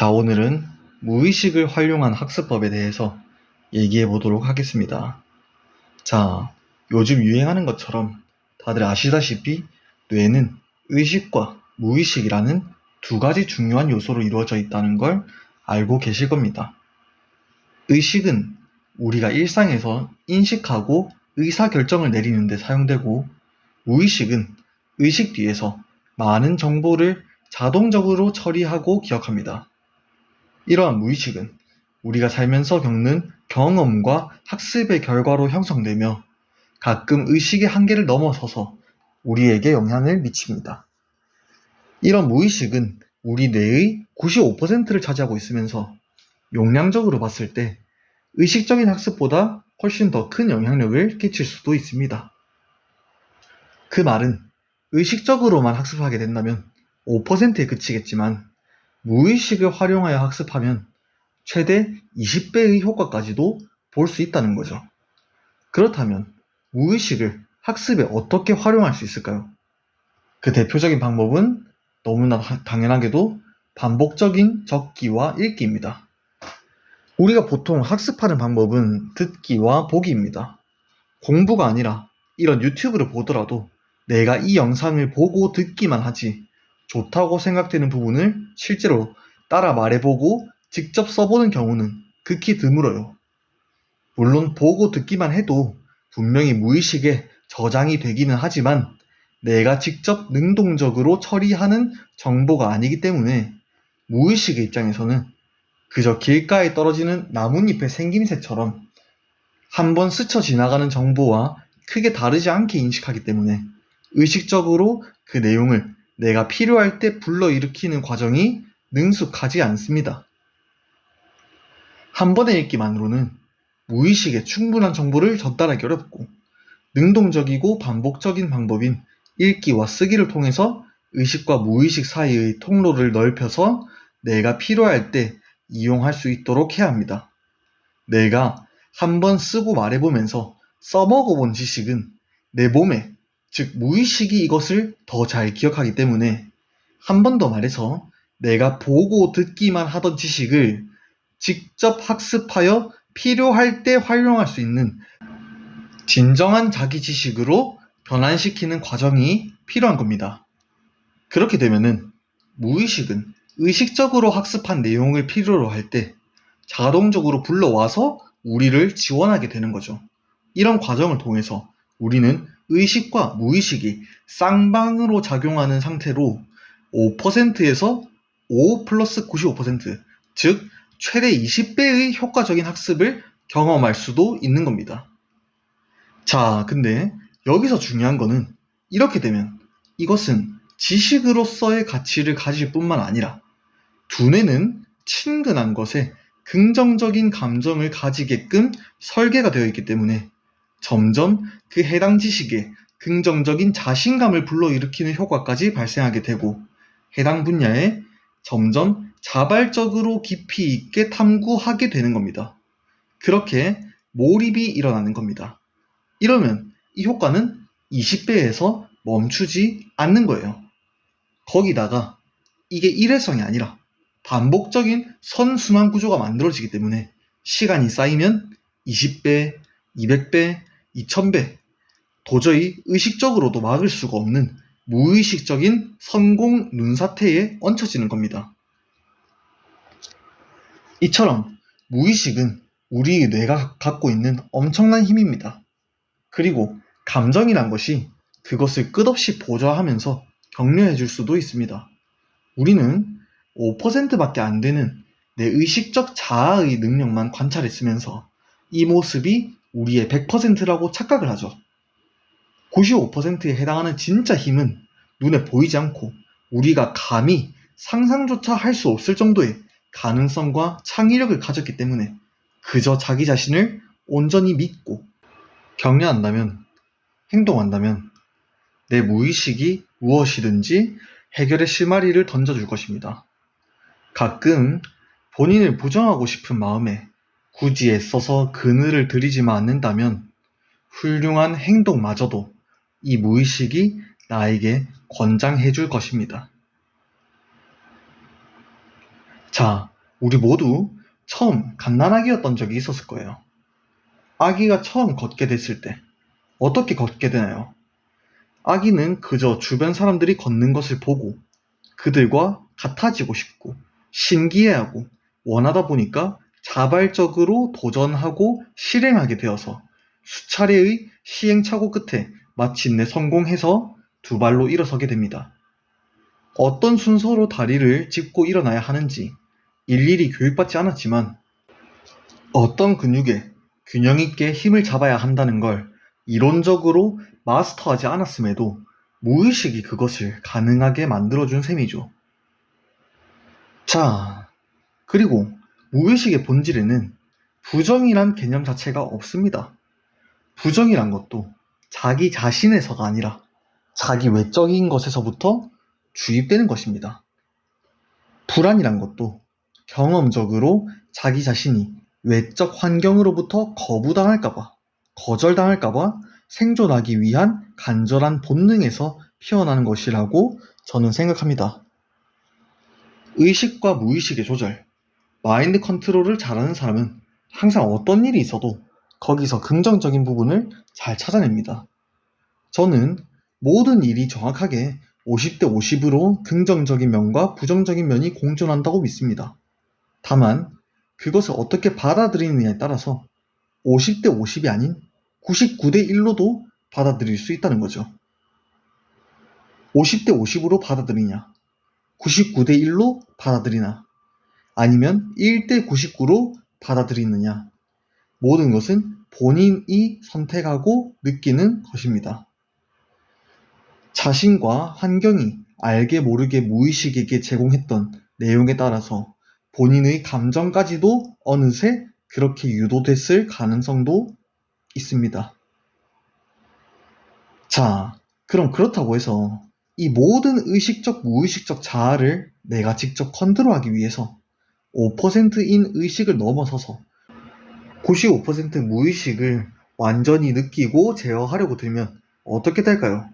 자, 오늘은 무의식을 활용한 학습법에 대해서 얘기해 보도록 하겠습니다. 자, 요즘 유행하는 것처럼 다들 아시다시피 뇌는 의식과 무의식이라는 두 가지 중요한 요소로 이루어져 있다는 걸 알고 계실 겁니다. 의식은 우리가 일상에서 인식하고 의사결정을 내리는 데 사용되고, 무의식은 의식 뒤에서 많은 정보를 자동적으로 처리하고 기억합니다. 이러한 무의식은 우리가 살면서 겪는 경험과 학습의 결과로 형성되며 가끔 의식의 한계를 넘어서서 우리에게 영향을 미칩니다. 이런 무의식은 우리 뇌의 95%를 차지하고 있으면서 용량적으로 봤을 때 의식적인 학습보다 훨씬 더 큰 영향력을 끼칠 수도 있습니다. 그 말은 의식적으로만 학습하게 된다면 5%에 그치겠지만, 무의식을 활용하여 학습하면 최대 20배의 효과까지도 볼 수 있다는 거죠. 그렇다면 무의식을 학습에 어떻게 활용할 수 있을까요? 그 대표적인 방법은 너무나 당연하게도 반복적인 적기와 읽기입니다. 우리가 보통 학습하는 방법은 듣기와 보기입니다. 공부가 아니라 이런 유튜브를 보더라도 내가 이 영상을 보고 듣기만 하지, 좋다고 생각되는 부분을 실제로 따라 말해보고 직접 써보는 경우는 극히 드물어요. 물론 보고 듣기만 해도 분명히 무의식에 저장이 되기는 하지만 내가 직접 능동적으로 처리하는 정보가 아니기 때문에 무의식의 입장에서는 그저 길가에 떨어지는 나뭇잎의 생김새처럼 한번 스쳐 지나가는 정보와 크게 다르지 않게 인식하기 때문에 의식적으로 그 내용을 내가 필요할 때 불러일으키는 과정이 능숙하지 않습니다. 한 번의 읽기만으로는 무의식에 충분한 정보를 전달하기 어렵고, 능동적이고 반복적인 방법인 읽기와 쓰기를 통해서 의식과 무의식 사이의 통로를 넓혀서 내가 필요할 때 이용할 수 있도록 해야 합니다. 내가 한번 쓰고 말해보면서 써먹어본 지식은 내 몸에, 즉 무의식이 이것을 더 잘 기억하기 때문에, 한 번 더 말해서 내가 보고 듣기만 하던 지식을 직접 학습하여 필요할 때 활용할 수 있는 진정한 자기 지식으로 변환시키는 과정이 필요한 겁니다. 그렇게 되면은 무의식은 의식적으로 학습한 내용을 필요로 할 때 자동적으로 불러와서 우리를 지원하게 되는 거죠. 이런 과정을 통해서 우리는 의식과 무의식이 쌍방으로 작용하는 상태로 5%에서 5 플러스 95%, 즉 최대 20배의 효과적인 학습을 경험할 수도 있는 겁니다. 자, 근데 여기서 중요한 거는, 이렇게 되면 이것은 지식으로서의 가치를 가질 뿐만 아니라 두뇌는 친근한 것에 긍정적인 감정을 가지게끔 설계가 되어 있기 때문에 점점 그 해당 지식에 긍정적인 자신감을 불러일으키는 효과까지 발생하게 되고, 해당 분야에 점점 자발적으로 깊이 있게 탐구하게 되는 겁니다. 그렇게 몰입이 일어나는 겁니다. 이러면 이 효과는 20배에서 멈추지 않는 거예요. 거기다가 이게 일회성이 아니라 반복적인 선순환 구조가 만들어지기 때문에 시간이 쌓이면 20배, 200배, 2000배, 도저히 의식적으로도 막을 수가 없는 무의식적인 성공 눈사태에 얹혀지는 겁니다. 이처럼 무의식은 우리 뇌가 갖고 있는 엄청난 힘입니다. 그리고 감정이란 것이 그것을 끝없이 보좌하면서 격려해 줄 수도 있습니다. 우리는 5%밖에 안 되는 내 의식적 자아의 능력만 관찰했으면서 이 모습이 우리의 100%라고 착각을 하죠. 95%에 해당하는 진짜 힘은 눈에 보이지 않고 우리가 감히 상상조차 할 수 없을 정도의 가능성과 창의력을 가졌기 때문에 그저 자기 자신을 온전히 믿고 격려한다면, 행동한다면 내 무의식이 무엇이든지 해결의 실마리를 던져줄 것입니다. 가끔 본인을 부정하고 싶은 마음에 굳이 애써서 그늘을 들이지만 않는다면 훌륭한 행동마저도 이 무의식이 나에게 권장해 줄 것입니다. 자, 우리 모두 처음 갓난아기였던 적이 있었을 거예요. 아기가 처음 걷게 됐을 때 어떻게 걷게 되나요? 아기는 그저 주변 사람들이 걷는 것을 보고 그들과 같아지고 싶고 신기해하고 원하다 보니까 자발적으로 도전하고 실행하게 되어서 수차례의 시행착오 끝에 마침내 성공해서 두 발로 일어서게 됩니다. 어떤 순서로 다리를 짚고 일어나야 하는지 일일이 교육받지 않았지만 어떤 근육에 균형 있게 힘을 잡아야 한다는 걸 이론적으로 마스터하지 않았음에도 무의식이 그것을 가능하게 만들어준 셈이죠. 자, 그리고 무의식의 본질에는 부정이란 개념 자체가 없습니다. 부정이란 것도 자기 자신에서가 아니라 자기 외적인 것에서부터 주입되는 것입니다. 불안이란 것도 경험적으로 자기 자신이 외적 환경으로부터 거부당할까봐, 거절당할까봐 생존하기 위한 간절한 본능에서 피어나는 것이라고 저는 생각합니다. 의식과 무의식의 조절, 마인드 컨트롤을 잘하는 사람은 항상 어떤 일이 있어도 거기서 긍정적인 부분을 잘 찾아냅니다. 저는 모든 일이 정확하게 50대 50으로 긍정적인 면과 부정적인 면이 공존한다고 믿습니다. 다만 그것을 어떻게 받아들이느냐에 따라서 50대 50이 아닌 99대 1로도 받아들일 수 있다는 거죠. 50대 50으로 받아들이냐, 99대 1로 받아들이나, 아니면 1대 99로 받아들이느냐, 모든 것은 본인이 선택하고 느끼는 것입니다. 자신과 환경이 알게 모르게 무의식에게 제공했던 내용에 따라서 본인의 감정까지도 어느새 그렇게 유도됐을 가능성도 있습니다. 자, 그럼 그렇다고 해서 이 모든 의식적, 무의식적 자아를 내가 직접 컨트롤하기 위해서 5%인 의식을 넘어서서 95% 무의식을 완전히 느끼고 제어하려고 들면 어떻게 될까요?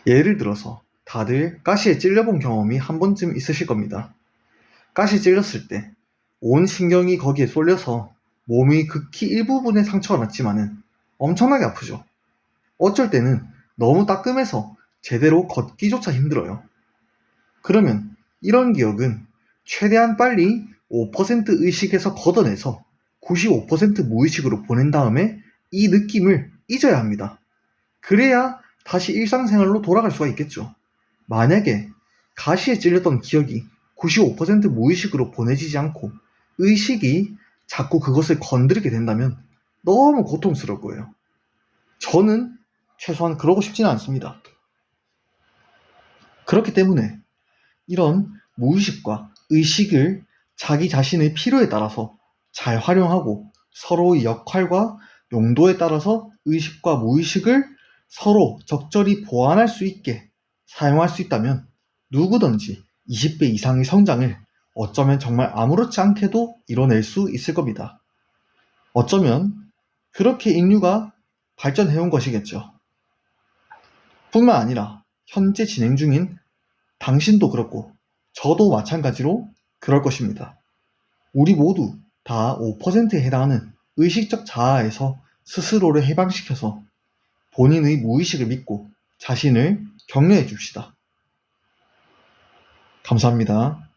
예를 들어서 다들 가시에 찔려본 경험이 한 번쯤 있으실 겁니다. 가시 찔렸을 때 온 신경이 거기에 쏠려서 몸의 극히 일부분에 상처가 났지만은 엄청나게 아프죠. 어쩔 때는 너무 따끔해서 제대로 걷기조차 힘들어요. 그러면 이런 기억은 최대한 빨리 5% 의식에서 걷어내서 95% 무의식으로 보낸 다음에 이 느낌을 잊어야 합니다. 그래야 다시 일상생활로 돌아갈 수가 있겠죠. 만약에 가시에 찔렸던 기억이 95% 무의식으로 보내지지 않고 의식이 자꾸 그것을 건드리게 된다면 너무 고통스러울 거예요. 저는 최소한 그러고 싶지는 않습니다. 그렇기 때문에 이런 무의식과 의식을 자기 자신의 필요에 따라서 잘 활용하고 서로의 역할과 용도에 따라서 의식과 무의식을 서로 적절히 보완할 수 있게 사용할 수 있다면 누구든지 20배 이상의 성장을 어쩌면 정말 아무렇지 않게도 이뤄낼 수 있을 겁니다. 어쩌면 그렇게 인류가 발전해온 것이겠죠. 뿐만 아니라 현재 진행 중인 당신도 그렇고 저도 마찬가지로 그럴 것입니다. 우리 모두 다 5%에 해당하는 의식적 자아에서 스스로를 해방시켜서 본인의 무의식을 믿고 자신을 격려해 줍시다. 감사합니다.